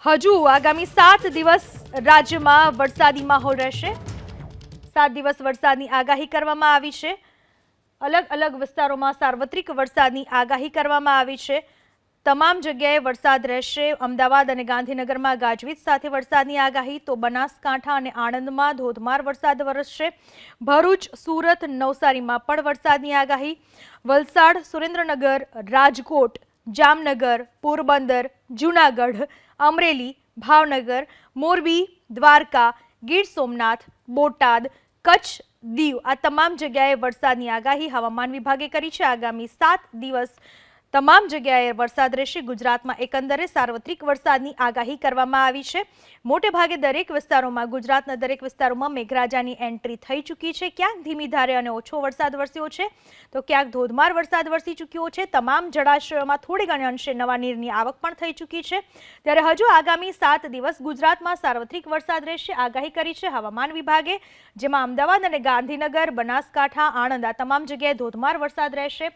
હજુ આગામી 7 દિવસ રાજ્યમાં વરસાદી માહોલ રહેશે। 7 દિવસ વરસાદની આગાહી કરવામાં આવી છે। અલગ અલગ વિસ્તારોમાં સાર્વત્રિક વરસાદની આગાહી કરવામાં આવી છે। તમામ જગ્યાએ વરસાદ રહેશે। અમદાવાદ અને ગાંધીનગરમાં ગાજવીજ સાથે વરસાદની આગાહી, તો બનાસકાંઠા અને આણંદમાં ધોધમાર વરસાદ વરસશે। ભરૂચ, સુરત, નવસારીમાં પણ વરસાદની આગાહી। વલસાડ, સુરેન્દ્રનગર, રાજકોટ, જામનગર, પોરબંદર, જૂનાગઢ, અમરેલી, ભાવનગર, મોરબી, દ્વારકા, ગીર સોમનાથ, બોટાદ, કચ્છ, દીવ આ તમામ જગ્યાએ વરસાદની આગાહી હવામાન વિભાગે કરી છે। આગામી 7 દિવસ તમામ જગ્યાએ વરસાદ રહેશે। ગુજરાતમાં એકંદરે સાર્વત્રિક વરસાદની આગાહી કરવામાં આવી છે। મોટે ભાગે દરેક વિસ્તારોમાં, ગુજરાતના દરેક વિસ્તારોમાં મેઘરાજાની એન્ટ્રી થઈ ચૂકી છે। ક્યાંક ધીમી ધારે અને ઓછો વરસાદ વરસ્યો છે, તો ક્યાંક ધોધમાર વરસાદ વરસી ચૂક્યો છે। તમામ જળાશયોમાં થોડી ઘણી અંશે નવા નીરની આવક પણ થઈ ચૂકી છે। ત્યારે હજુ આગામી 7 દિવસ ગુજરાતમાં સાર્વત્રિક વરસાદ રહેશે, આગાહી કરી છે હવામાન વિભાગે, જેમાં અમદાવાદ અને ગાંધીનગર, બનાસકાંઠા, આણંદ આ તમામ જગ્યાએ ધોધમાર વરસાદ રહેશે।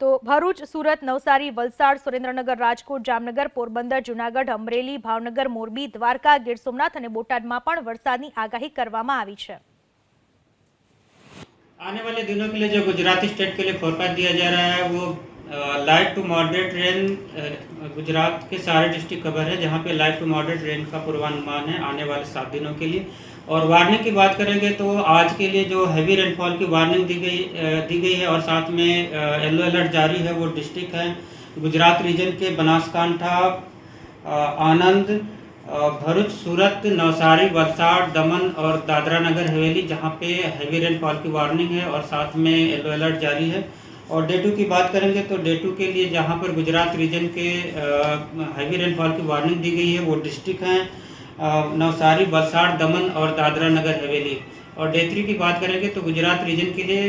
તો ભરૂચ, સુરત, નવસારી, વલસાડ, સુરેન્દ્રનગર, રાજકોટ, જામનગર, પોરબંદર, જૂનાગઢ, અમરેલી, ભાવનગર, મોરબી, દ્વારકા, ગીર સોમનાથ અને બોટાદમાં પણ વરસાદની આગાહી કરવામાં આવી છે। आने वाले दिनों के लिए जो गुजराती स्टेट के लिए फोरकास्ट दिया जा रहा है वो light to moderate rain Gujarat के सारे डिस्ट्रिक्ट कवर है, जहाँ पे लाइट टू मॉडरेट रेन का पूर्वानुमान है आने वाले 7 दिनों के लिए। और वार्निंग की बात करेंगे तो आज के लिए जो हैवी रेनफॉल की वार्निंग दी गई है और साथ में येलो अलर्ट जारी है, वो डिस्ट्रिक्ट है गुजरात रीजन के बनासकांठा, आनंद, भरूच, सूरत, नवसारी, वलसाड़, दमन और दादरा नगर हवेली, जहाँ पे हैवी रेनफॉल की वार्निंग है और साथ में येलो अलर्ट जारी है। और डे 2 की बात करेंगे तो डे 2 के लिए जहाँ पर गुजरात रीजन के हैवी रेनफॉल की वार्निंग दी गई है वो डिस्ट्रिक्ट हैं नवसारी, वलसाड़, दमन और दादरा नगर हवेली। और डे 3 की बात करेंगे तो गुजरात रीजन के लिए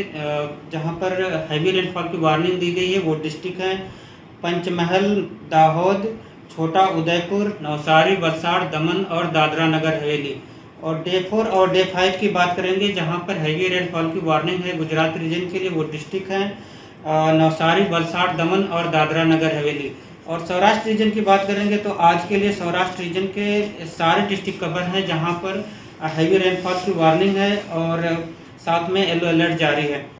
जहाँ पर हैवी रेनफॉल की वार्निंग दी गई है वो डिस्ट्रिक्ट हैं पंचमहल, दाहोद, छोटा उदयपुर, नवसारी, वलसाड़, दमन और दादरा नगर हवेली। और डे 4 और डे 5 की बात करेंगे जहाँ पर हैवी रेनफॉल की वार्निंग है गुजरात रीजन के लिए वो डिस्ट्रिक्ट हैं नवसारी, वलसाड़, दमन और दादरा नगर हवेली। और सौराष्ट्र रीजन की बात करेंगे तो आज के लिए सौराष्ट्र रीजन के सारे डिस्ट्रिक्ट कवर हैं जहाँ पर हैवी रेनफॉल की वार्निंग है और साथ में येलो अलर्ट जारी है।